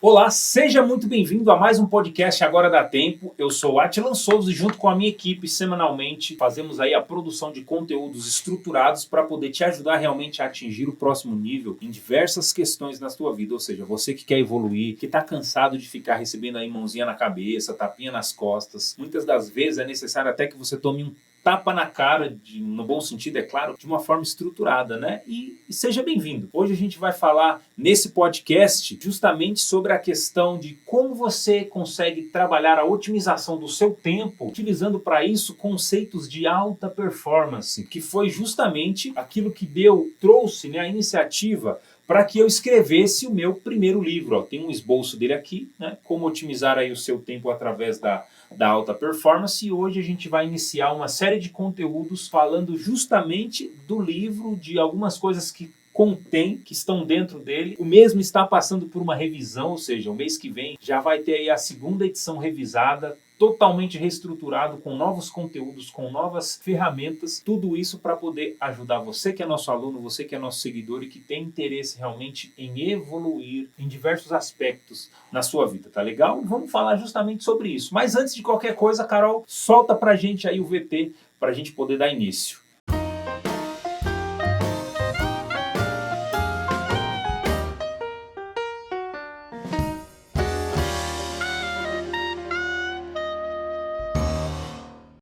Olá, seja muito bem-vindo a mais um podcast Agora Dá Tempo. Eu sou Atilan Souza e junto com a minha equipe, semanalmente, fazemos aí a produção de conteúdos estruturados para poder te ajudar realmente a atingir o próximo nível em diversas questões na sua vida. Ou seja, você que quer evoluir, que está cansado de ficar recebendo aí mãozinha na cabeça, tapinha nas costas. Muitas das vezes é necessário até que você tome um tapa na cara, no bom sentido, é claro, de uma forma estruturada, né? E seja bem-vindo. Hoje a gente vai falar nesse podcast justamente sobre a questão de como você consegue trabalhar a otimização do seu tempo, utilizando para isso conceitos de alta performance, que foi justamente aquilo que trouxe, né, a iniciativa para que eu escrevesse o meu primeiro livro. Tem um esboço dele aqui, né? Como otimizar aí o seu tempo através da alta performance, e hoje a gente vai iniciar uma série de conteúdos falando justamente do livro, de algumas coisas que contém, que estão dentro dele. O mesmo está passando por uma revisão, ou seja, o mês que vem já vai ter aí a segunda edição revisada, totalmente reestruturado, com novos conteúdos, com novas ferramentas, tudo isso para poder ajudar você que é nosso aluno, você que é nosso seguidor e que tem interesse realmente em evoluir em diversos aspectos na sua vida, tá legal? Vamos falar justamente sobre isso. Mas antes de qualquer coisa, Carol, solta pra gente aí o VT pra gente poder dar início.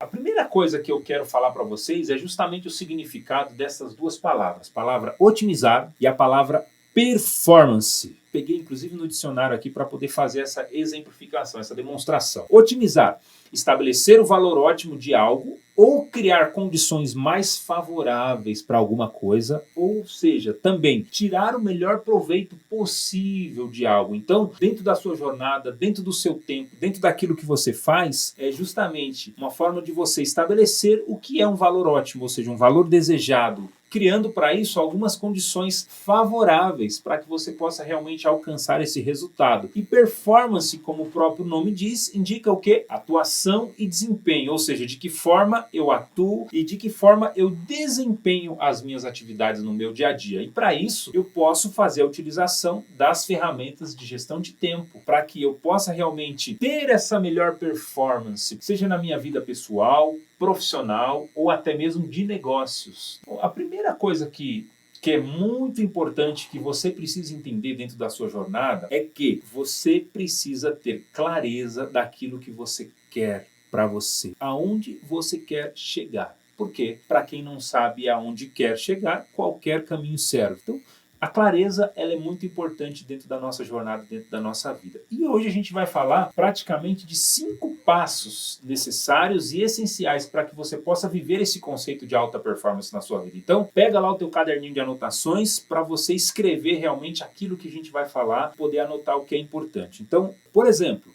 A primeira coisa que eu quero falar para vocês é justamente o significado dessas duas palavras. A palavra otimizar e a palavra performance. Peguei inclusive no dicionário aqui para poder fazer essa exemplificação, essa demonstração. Otimizar, estabelecer o valor ótimo de algo ou criar condições mais favoráveis para alguma coisa, ou seja, também tirar o melhor proveito possível de algo. Então, dentro da sua jornada, dentro do seu tempo, dentro daquilo que você faz, é justamente uma forma de você estabelecer o que é um valor ótimo, ou seja, um valor desejado, criando para isso algumas condições favoráveis para que você possa realmente alcançar esse resultado. E performance, como o próprio nome diz, indica o quê? Atuação e desempenho, ou seja, de que forma eu atuo e de que forma eu desempenho as minhas atividades no meu dia a dia. E para isso, eu posso fazer a utilização das ferramentas de gestão de tempo, para que eu possa realmente ter essa melhor performance, seja na minha vida pessoal, profissional ou até mesmo de negócios. A primeira coisa que é muito importante que você precisa entender dentro da sua jornada é que você precisa ter clareza daquilo que você quer para você, aonde você quer chegar. Porque, para quem não sabe aonde quer chegar, qualquer caminho serve. Então, a clareza ela é muito importante dentro da nossa jornada, dentro da nossa vida. E hoje a gente vai falar praticamente de 5 passos necessários e essenciais para que você possa viver esse conceito de alta performance na sua vida. Então, pega lá o teu caderninho de anotações para você escrever realmente aquilo que a gente vai falar, poder anotar o que é importante. Então, por exemplo,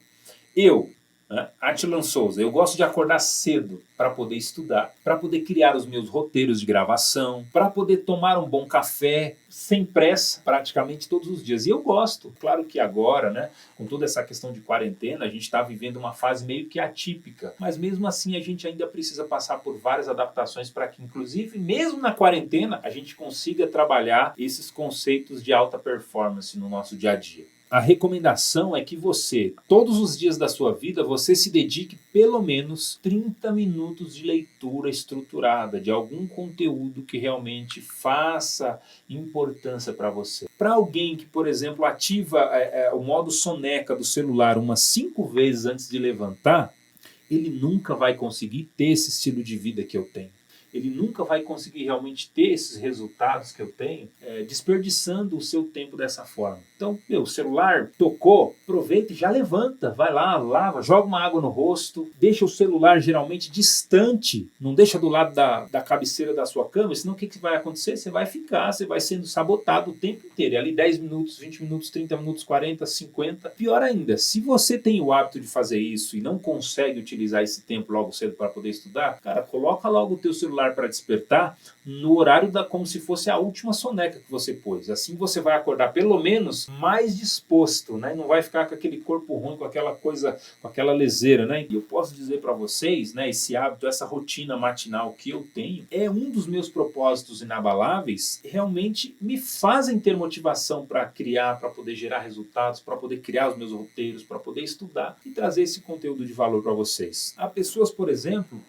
Atilan Souza, eu gosto de acordar cedo para poder estudar, para poder criar os meus roteiros de gravação, para poder tomar um bom café, sem pressa, praticamente todos os dias. E eu gosto. Claro que agora, né, com toda essa questão de quarentena, a gente está vivendo uma fase meio que atípica. Mas mesmo assim, a gente ainda precisa passar por várias adaptações para que, inclusive, mesmo na quarentena, a gente consiga trabalhar esses conceitos de alta performance no nosso dia a dia. A recomendação é que você, todos os dias da sua vida, você se dedique pelo menos 30 minutos de leitura estruturada, de algum conteúdo que realmente faça importância para você. Para alguém que, por exemplo, ativa o modo soneca do celular umas 5 vezes antes de levantar, ele nunca vai conseguir ter esse estilo de vida que eu tenho. Ele nunca vai conseguir realmente ter esses resultados que eu tenho desperdiçando o seu tempo dessa forma. Então, o celular tocou, aproveita e já levanta, vai lá, lava, joga uma água no rosto, deixa o celular geralmente distante, não deixa do lado da cabeceira da sua cama, senão o que vai acontecer? Você vai sendo sabotado o tempo inteiro. E ali 10 minutos, 20 minutos, 30 minutos, 40, 50. Pior ainda, se você tem o hábito de fazer isso e não consegue utilizar esse tempo logo cedo para poder estudar, cara, coloca logo o teu celular para despertar no horário como se fosse a última soneca que você pôs. Assim você vai acordar pelo menos mais disposto, né? Não vai ficar com aquele corpo ruim, com aquela coisa, com aquela leseira, né? E eu posso dizer para vocês, né, esse hábito, essa rotina matinal que eu tenho, é um dos meus propósitos inabaláveis, realmente me fazem ter motivação para criar, para poder gerar resultados, para poder criar os meus roteiros, para poder estudar e trazer esse conteúdo de valor para vocês. Há pessoas, por exemplo,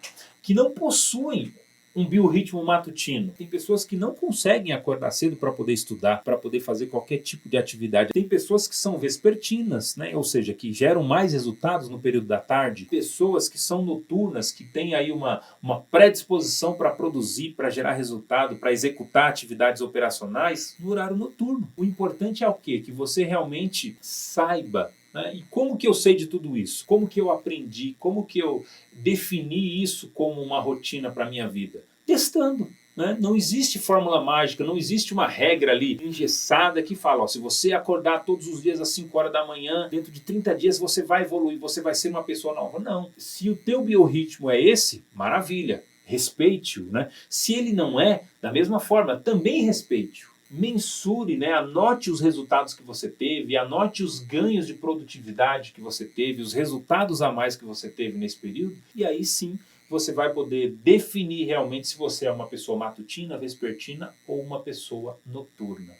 que não possuem um biorritmo matutino. Tem pessoas que não conseguem acordar cedo para poder estudar, para poder fazer qualquer tipo de atividade. Tem pessoas que são vespertinas, né? Ou seja, que geram mais resultados no período da tarde. Pessoas que são noturnas, que têm aí uma predisposição para produzir, para gerar resultado, para executar atividades operacionais no horário noturno. O importante é o quê? Que você realmente saiba. E como que eu sei de tudo isso? Como que eu aprendi? Como que eu defini isso como uma rotina para a minha vida? Testando. Né? Não existe fórmula mágica, não existe uma regra ali engessada que fala, ó, se você acordar todos os dias às 5 horas da manhã, dentro de 30 dias você vai evoluir, você vai ser uma pessoa nova. Não. Se o teu biorritmo é esse, maravilha, respeite-o. Né? Se ele não é, da mesma forma, também respeite-o. Mensure, né? Anote os resultados que você teve, anote os ganhos de produtividade que você teve, os resultados a mais que você teve nesse período, e aí sim você vai poder definir realmente se você é uma pessoa matutina, vespertina ou uma pessoa noturna.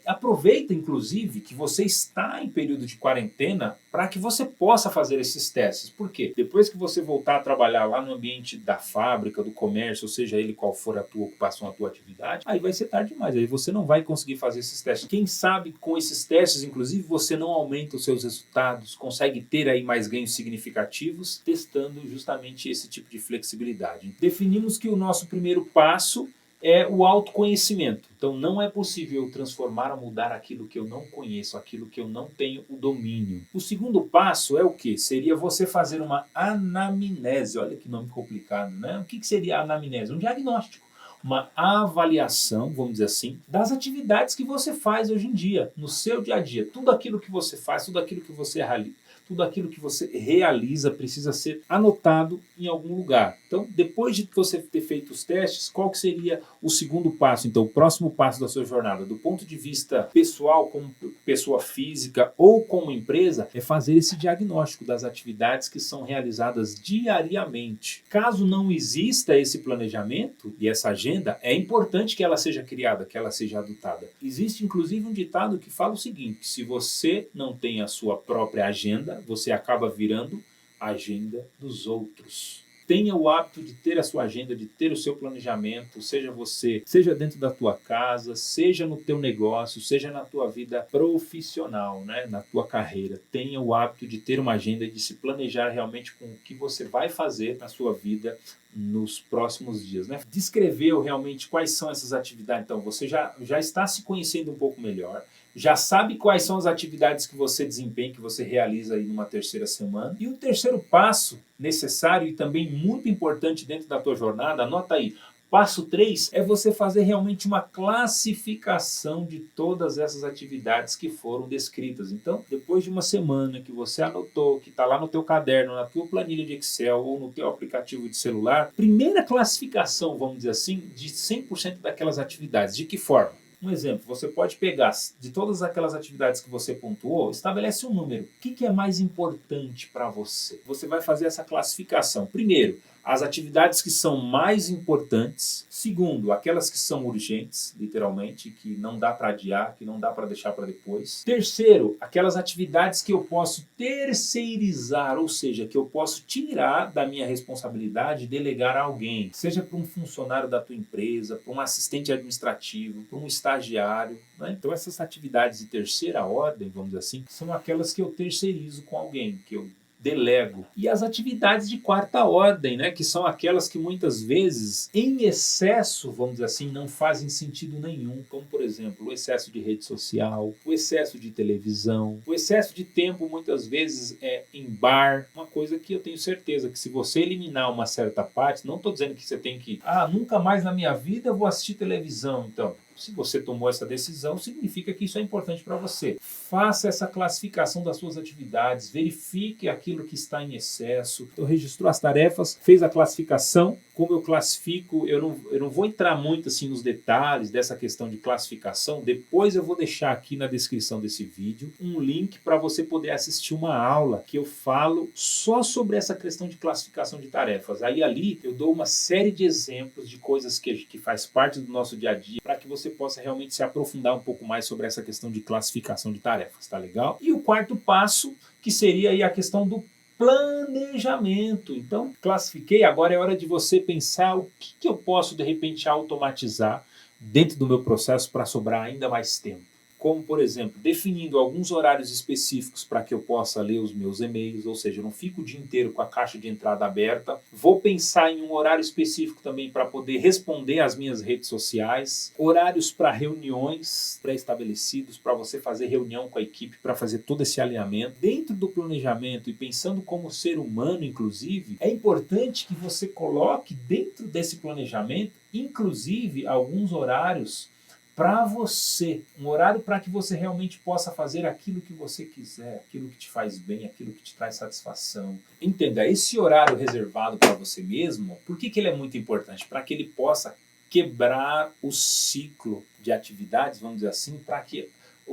Aproveita, inclusive, que você está em período de quarentena para que você possa fazer esses testes. Por quê? Depois que você voltar a trabalhar lá no ambiente da fábrica, do comércio, ou seja ele qual for a tua ocupação, a tua atividade, aí vai ser tarde demais, aí você não vai conseguir fazer esses testes. Quem sabe com esses testes, inclusive, você não aumenta os seus resultados, consegue ter aí mais ganhos significativos, testando justamente esse tipo de flexibilidade. Definimos que o nosso primeiro passo é o autoconhecimento. Então não é possível eu transformar ou mudar aquilo que eu não conheço, aquilo que eu não tenho o domínio. O segundo passo é o quê? Seria você fazer uma anamnese. Olha que nome complicado, né? O que seria a anamnese? Um diagnóstico. Uma avaliação, vamos dizer assim, das atividades que você faz hoje em dia, no seu dia a dia. Tudo aquilo que você faz, tudo aquilo que você realiza. Tudo aquilo que você realiza precisa ser anotado em algum lugar. Então, depois de você ter feito os testes, qual que seria o segundo passo? Então, o próximo passo da sua jornada, do ponto de vista pessoal, como pessoa física ou como empresa, é fazer esse diagnóstico das atividades que são realizadas diariamente. Caso não exista esse planejamento e essa agenda, é importante que ela seja criada, que ela seja adotada. Existe, inclusive, um ditado que fala o seguinte: se você não tem a sua própria agenda, você acaba virando a agenda dos outros. Tenha o hábito de ter a sua agenda, de ter o seu planejamento, seja dentro da tua casa, seja no teu negócio, seja na tua vida profissional, né? Na tua carreira. Tenha o hábito de ter uma agenda e de se planejar realmente com o que você vai fazer na sua vida nos próximos dias, né? Descreveu realmente quais são essas atividades. Então, você já está se conhecendo um pouco melhor, já sabe quais são as atividades que você desempenha, que você realiza aí numa terceira semana. E o terceiro passo necessário e também muito importante dentro da tua jornada, anota aí, passo 3 é você fazer realmente uma classificação de todas essas atividades que foram descritas. Então, depois de uma semana que você anotou, que está lá no teu caderno, na tua planilha de Excel ou no teu aplicativo de celular, primeira classificação, vamos dizer assim, de 100% daquelas atividades. De que forma? Um exemplo, você pode pegar de todas aquelas atividades que você pontuou, estabelece um número. O que é mais importante para você? Você vai fazer essa classificação. Primeiro, as atividades que são mais importantes. Segundo, aquelas que são urgentes, literalmente, que não dá para adiar, que não dá para deixar para depois. Terceiro, aquelas atividades que eu posso terceirizar, ou seja, que eu posso tirar da minha responsabilidade e delegar a alguém. Seja para um funcionário da tua empresa, para um assistente administrativo, para um estagiário. Né? Então essas atividades de terceira ordem, vamos dizer assim, são aquelas que eu terceirizo com alguém, que eu delego. E as atividades de quarta ordem, né, que são aquelas que muitas vezes, em excesso, vamos dizer assim, não fazem sentido nenhum, como por exemplo, o excesso de rede social, o excesso de televisão, o excesso de tempo muitas vezes em bar, uma coisa que eu tenho certeza que se você eliminar uma certa parte, não estou dizendo que você tem que, nunca mais na minha vida eu vou assistir televisão, então. Se você tomou essa decisão, significa que isso é importante para você. Faça essa classificação das suas atividades, verifique aquilo que está em excesso. Então, registrou as tarefas, fez a classificação, como eu classifico, eu não vou entrar muito assim nos detalhes dessa questão de classificação. Depois eu vou deixar aqui na descrição desse vídeo um link para você poder assistir uma aula que eu falo só sobre essa questão de classificação de tarefas. Aí ali eu dou uma série de exemplos de coisas que faz parte do nosso dia a dia para que você possa realmente se aprofundar um pouco mais sobre essa questão de classificação de tarefas, tá legal? E o quarto passo, que seria aí a questão do planejamento. Então, classifiquei, agora é hora de você pensar o que eu posso, de repente, automatizar dentro do meu processo para sobrar ainda mais tempo. Como, por exemplo, definindo alguns horários específicos para que eu possa ler os meus e-mails, ou seja, eu não fico o dia inteiro com a caixa de entrada aberta. Vou pensar em um horário específico também para poder responder às minhas redes sociais. Horários para reuniões pré-estabelecidos, para você fazer reunião com a equipe, para fazer todo esse alinhamento. Dentro do planejamento e pensando como ser humano, inclusive, é importante que você coloque dentro desse planejamento, inclusive, alguns horários para você, um horário para que você realmente possa fazer aquilo que você quiser, aquilo que te faz bem, aquilo que te traz satisfação. Entenda, esse horário reservado para você mesmo, por que ele é muito importante? Para que ele possa quebrar o ciclo de atividades, vamos dizer assim, para que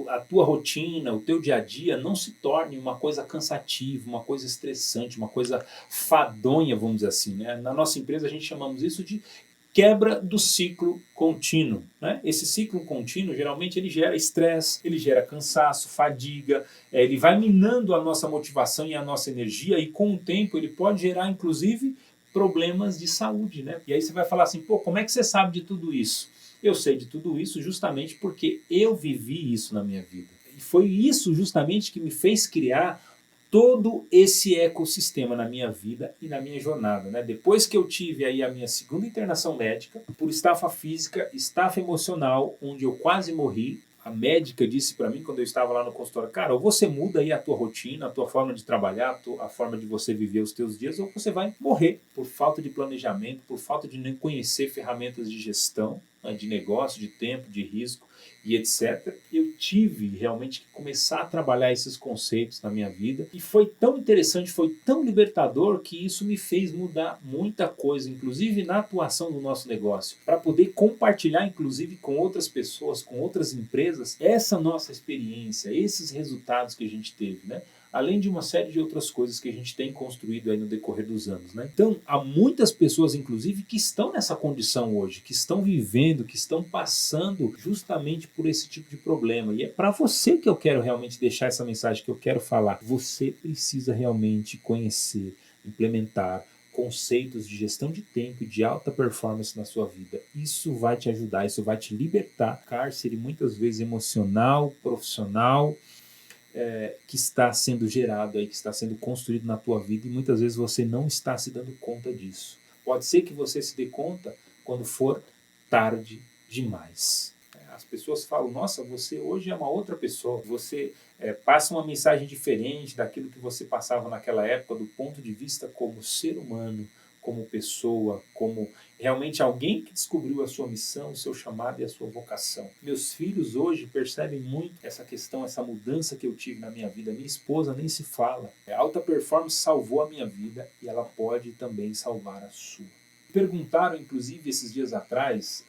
a tua rotina, o teu dia a dia não se torne uma coisa cansativa, uma coisa estressante, uma coisa fadonha, vamos dizer assim, né? Na nossa empresa a gente chamamos isso de quebra do ciclo contínuo, né? Esse ciclo contínuo, geralmente, ele gera estresse, ele gera cansaço, fadiga, ele vai minando a nossa motivação e a nossa energia e, com o tempo, ele pode gerar, inclusive, problemas de saúde, né? E aí você vai falar assim, pô, como é que você sabe de tudo isso? Eu sei de tudo isso justamente porque eu vivi isso na minha vida. E foi isso justamente que me fez criar todo esse ecossistema na minha vida e na minha jornada, né? Depois que eu tive aí a minha segunda internação médica, por estafa física, estafa emocional, onde eu quase morri, a médica disse para mim quando eu estava lá no consultório, cara, ou você muda aí a tua rotina, a tua forma de trabalhar, a forma de você viver os teus dias, ou você vai morrer por falta de planejamento, por falta de nem conhecer ferramentas de gestão, né, de negócio, de tempo, de risco e etc. Eu tive realmente que começar a trabalhar esses conceitos na minha vida e foi tão interessante, foi tão libertador que isso me fez mudar muita coisa, inclusive na atuação do nosso negócio, para poder compartilhar inclusive com outras pessoas, com outras empresas, essa nossa experiência, esses resultados que a gente teve, né? Além de uma série de outras coisas que a gente tem construído aí no decorrer dos anos, né? Então, há muitas pessoas, inclusive, que estão nessa condição hoje, que estão vivendo, que estão passando justamente por esse tipo de problema. E é para você que eu quero realmente deixar essa mensagem, que eu quero falar. Você precisa realmente conhecer, implementar conceitos de gestão de tempo e de alta performance na sua vida. Isso vai te ajudar, isso vai te libertar. Cárcere muitas vezes emocional, profissional, que está sendo gerado aí, que está sendo construído na tua vida e muitas vezes você não está se dando conta disso. Pode ser que você se dê conta quando for tarde demais. As pessoas falam, nossa, você hoje é uma outra pessoa, você passa uma mensagem diferente daquilo que você passava naquela época do ponto de vista como ser humano, como pessoa, como realmente alguém que descobriu a sua missão, o seu chamado e a sua vocação. Meus filhos hoje percebem muito essa questão, essa mudança que eu tive na minha vida. Minha esposa nem se fala. A alta performance salvou a minha vida e ela pode também salvar a sua. Perguntaram, inclusive, esses dias atrás,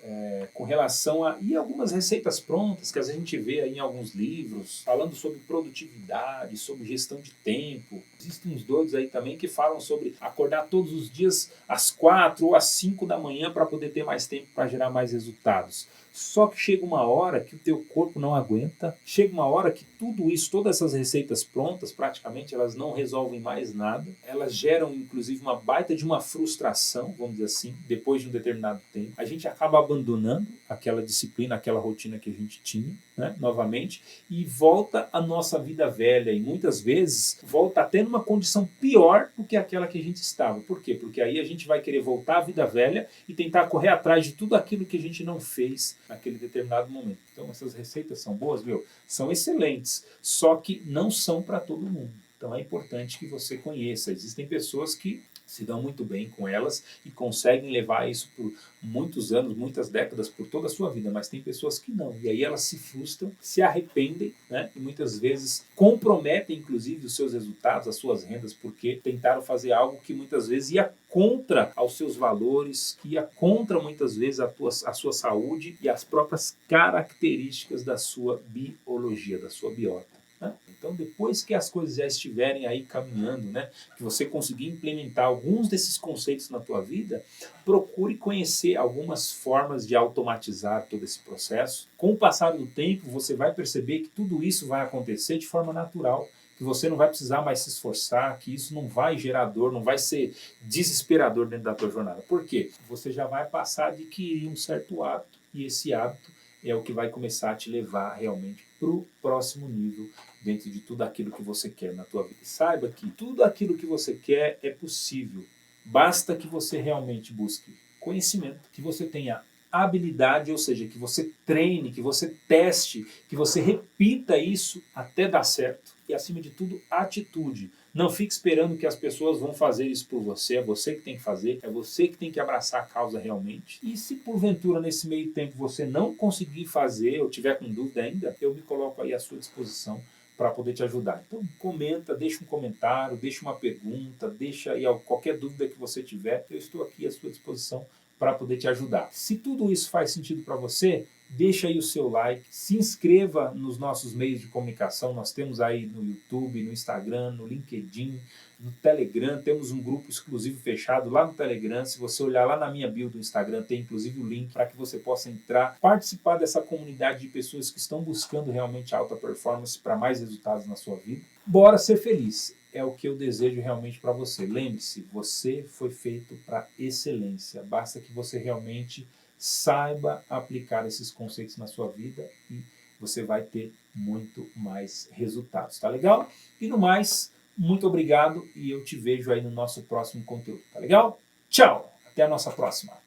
com relação a algumas receitas prontas que a gente vê aí em alguns livros, falando sobre produtividade, sobre gestão de tempo. Existem uns doidos aí também que falam sobre acordar todos os dias às 4 ou às 5 da manhã para poder ter mais tempo para gerar mais resultados. Só que chega uma hora que o teu corpo não aguenta, chega uma hora que tudo isso, todas essas receitas prontas, praticamente elas não resolvem mais nada, elas geram inclusive uma baita de uma frustração, vamos dizer assim, depois de um determinado tempo. A gente acaba abandonando aquela disciplina, aquela rotina que a gente tinha, né, novamente, e volta à nossa vida velha, e muitas vezes volta até numa condição pior do que aquela que a gente estava. Por quê? Porque aí a gente vai querer voltar à vida velha e tentar correr atrás de tudo aquilo que a gente não fez naquele determinado momento. Então essas receitas são boas, são excelentes, só que não são para todo mundo. Então é importante que você conheça. Existem pessoas que se dão muito bem com elas e conseguem levar isso por muitos anos, muitas décadas, por toda a sua vida, mas tem pessoas que não. E aí elas se frustram, se arrependem, né? E muitas vezes comprometem, inclusive, os seus resultados, as suas rendas, porque tentaram fazer algo que muitas vezes ia contra aos seus valores, que ia contra muitas vezes a sua saúde e as próprias características da sua biologia, da sua biota. Então, depois que as coisas já estiverem aí caminhando, né, que você conseguir implementar alguns desses conceitos na tua vida, procure conhecer algumas formas de automatizar todo esse processo. Com o passar do tempo, você vai perceber que tudo isso vai acontecer de forma natural, que você não vai precisar mais se esforçar, que isso não vai gerar dor, não vai ser desesperador dentro da tua jornada. Por quê? Você já vai passar a adquirir um certo hábito, e esse hábito é o que vai começar a te levar realmente para o próximo nível dentro de tudo aquilo que você quer na tua vida. Saiba que tudo aquilo que você quer é possível. Basta que você realmente busque conhecimento, que você tenha habilidade, ou seja, que você treine, que você teste, que você repita isso até dar certo. E, acima de tudo, atitude. Não fique esperando que as pessoas vão fazer isso por você, é você que tem que fazer, é você que tem que abraçar a causa realmente. E se porventura nesse meio tempo você não conseguir fazer ou tiver com dúvida ainda, eu me coloco aí à sua disposição para poder te ajudar. Então comenta, deixa um comentário, deixa uma pergunta, deixa aí qualquer dúvida que você tiver, eu estou aqui à sua disposição para poder te ajudar. Se tudo isso faz sentido para você, deixa aí o seu like, se inscreva nos nossos meios de comunicação, nós temos aí no YouTube, no Instagram, no LinkedIn, no Telegram, temos um grupo exclusivo fechado lá no Telegram. Se você olhar lá na minha bio do Instagram, tem inclusive o link para que você possa entrar, participar dessa comunidade de pessoas que estão buscando realmente alta performance para mais resultados na sua vida. Bora ser feliz! É o que eu desejo realmente para você. Lembre-se, você foi feito para excelência. Basta que você realmente saiba aplicar esses conceitos na sua vida e você vai ter muito mais resultados. Tá legal? E no mais, muito obrigado e eu te vejo aí no nosso próximo conteúdo. Tá legal? Tchau! Até a nossa próxima!